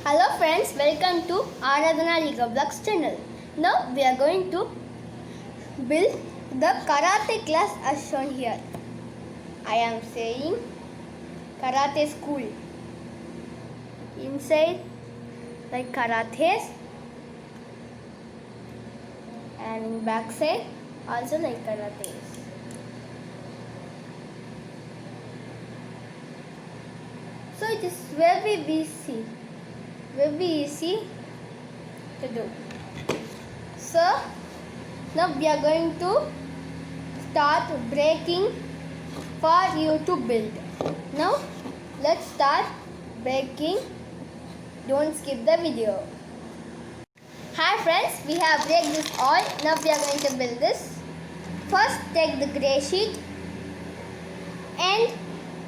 Hello friends, welcome to Aradhana Liga Vlogs channel. Now we are going to build the karate class as shown here. I am saying karate school. Inside like karates and in back side also like karates. So it is very easy to do. So now we are going to start breaking for you to build. Now let's start breaking. Don't skip the video. Hi friends, we have break this all. Now we are going to build this. First take the gray sheet and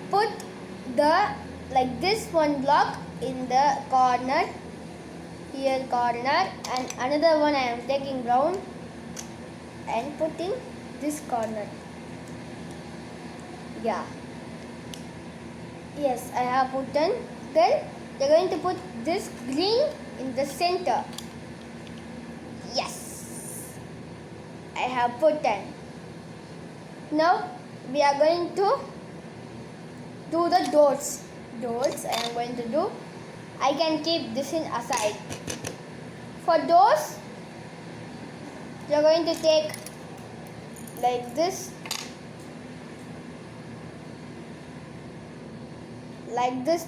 put the like this one block in the corner, here corner, and another one I am taking brown and putting this corner. Yeah. Yes, I have put done. Then we are going to put this green in the center. Yes, I have put done. Now we are going to do the doors. Doors I am going to do. I can keep this in aside. For doors, you are going to take like this,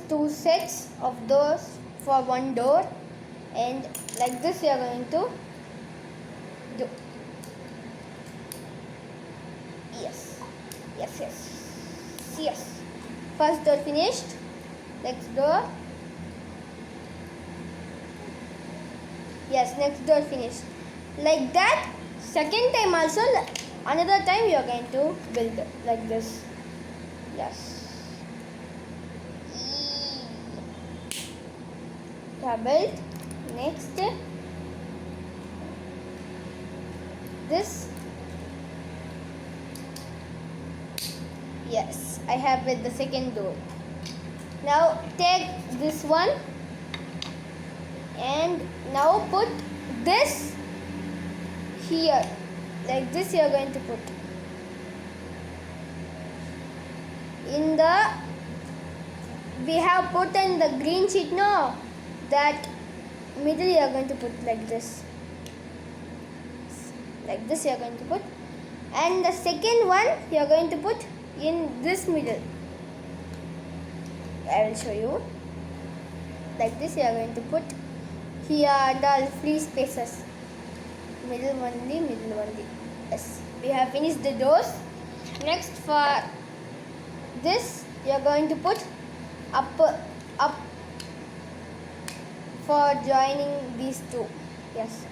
two sets of doors for one door, and like this you are going to do. Yes. First door finished. Next door. Yes, next door finished. Like that, second time also, another time you are going to build like this. Yes. You have built. Next, this. Yes, I have built the second door. Now take this one and now put this here. Like this you are going to put. In the, we have put in the green sheet, no? That middle you are going to put like this. Like this you are going to put. And the second one you are going to put in this middle. I will show you. Like this you are going to put here the free spaces. Middle only. Yes. We have finished the doors. Next for this you are going to put up for joining these two. Yes.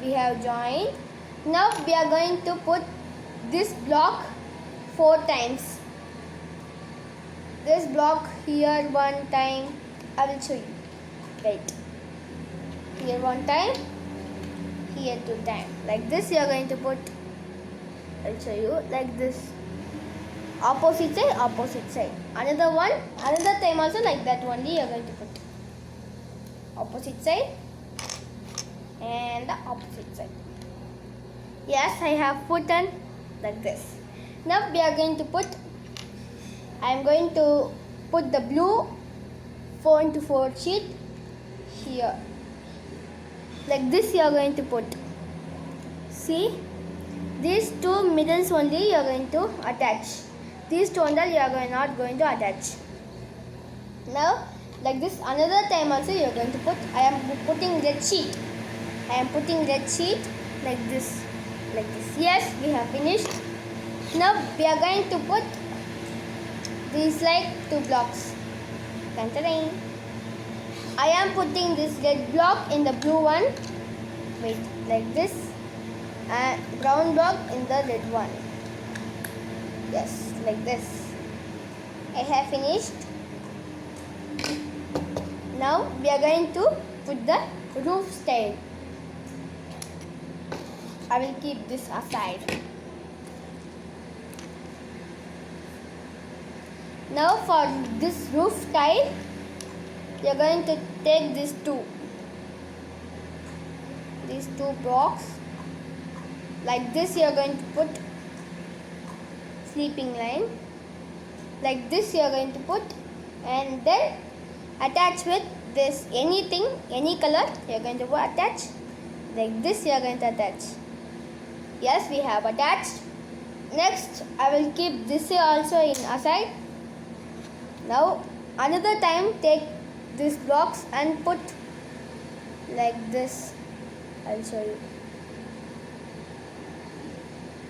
We have joined. Now we are going to put this block 4 times. This block here 1 time. I will show you. Wait. Here 1 time. Here 2 times. Like this you are going to put. I'll show you. Like this. Opposite side. Another one. Another time also like that only you are going to put. Opposite side. And the opposite side. Yes, I have put on like this. Now we are going to put. I am going to put the blue 4x4 sheet here. Like this you are going to put. See, these two middles only you are going to attach. These two only you are not going to attach. Now like this another time also you are going to put. I am putting red sheet. Like this. Yes, we have finished. Now we are going to put these like 2 blocks. I am putting this red block in the blue one. Wait, like this. And brown block in the red one. Yes, like this. I have finished. Now we are going to put the roof style. I will keep this aside. Now for this roof tile, you're going to take these two blocks. Like this you're going to put sleeping line. Like this you're going to put, and then attach with this anything, any color you're going to attach. Like this you're going to attach. Yes, we have attached. Next I will keep this also in aside. Now another time take these blocks and put like this. I'll show you.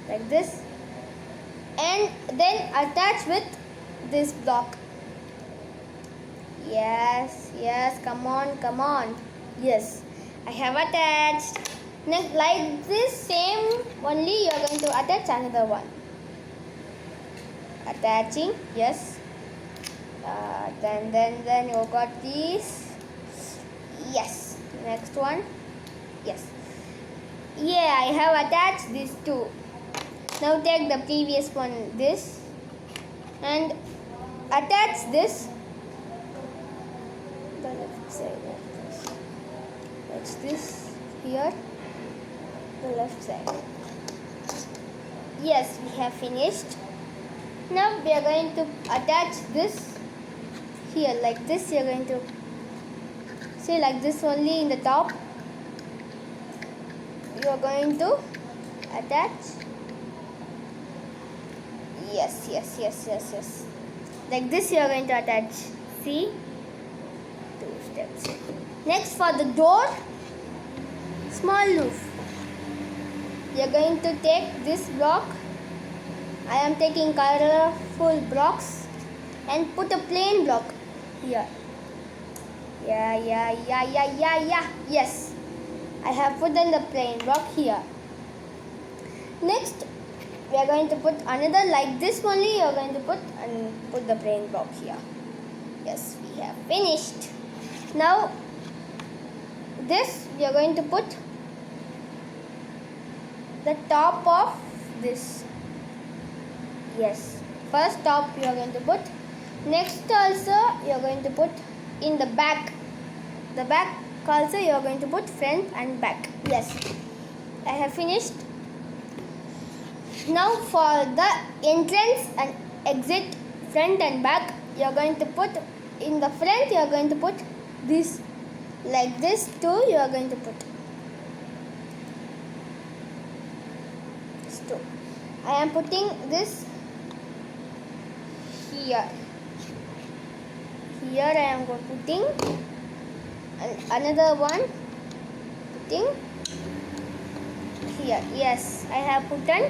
Like this, and then attach with this block. Yes, come on. Yes, I have attached. Next, like this same only you are going to attach another one. Attaching, yes. Then you got these. Yes, next one. Yes. Yeah, I have attached these two. Now take the previous one, this, and attach this the left side like this. Attach this here, the left side. Yes, we have finished. Now we are going to attach this here like this. You are going to see like this only in the top. You are going to attach. Yes. Like this you are going to attach. See? 2 steps. Next, for the door, small loop. You are going to take this block. I am taking colorful blocks and put a plain block here. Yeah. Yes. I have put in the plain block here. Next, we are going to put another like this only. You are going to put the plain block here. Yes, we have finished. Now this we are going to put the top of this. Yes, first top you are going to put. Next also you are going to put in the back. The back also you are going to put front and back. Yes, I have finished. Now for the entrance and exit, front and back, you are going to put in the front. You are going to put this like this too. You are going to put this too. I am putting this here. Here I am putting another one. Putting here. Yes, I have put on.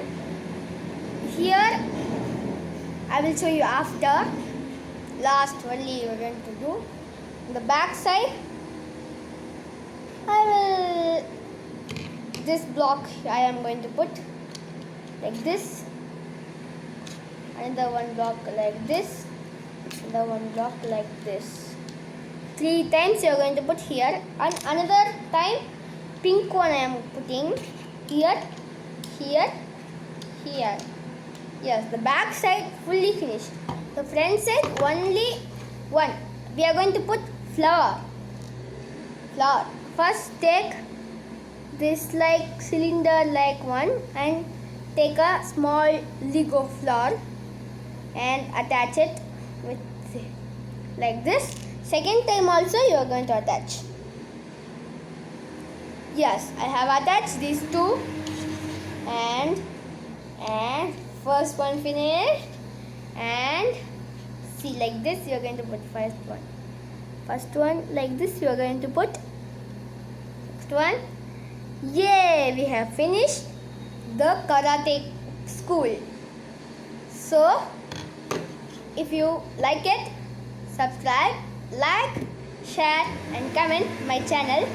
Here I will show you after. Last only you are going to do. On the back side this block I am going to put like this. Another one block like this. Another one block like this. 3 times you are going to put here, and another time pink one I am putting here. Yes, the back side fully finished. The front side only one. We are going to put flower. First take this like cylinder like one and take a small Lego flower and attach it with like this. Second time also you are going to attach. Yes, I have attached these two, and first one finished. And see, like this you are going to put first one like this you are going to put. Next one. Yay, we have finished the karate school. So if you like it, subscribe, like, share and comment my channel.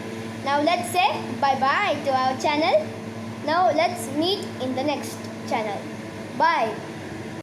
Now let's say bye bye to our channel. Now let's meet in the next channel. Bye.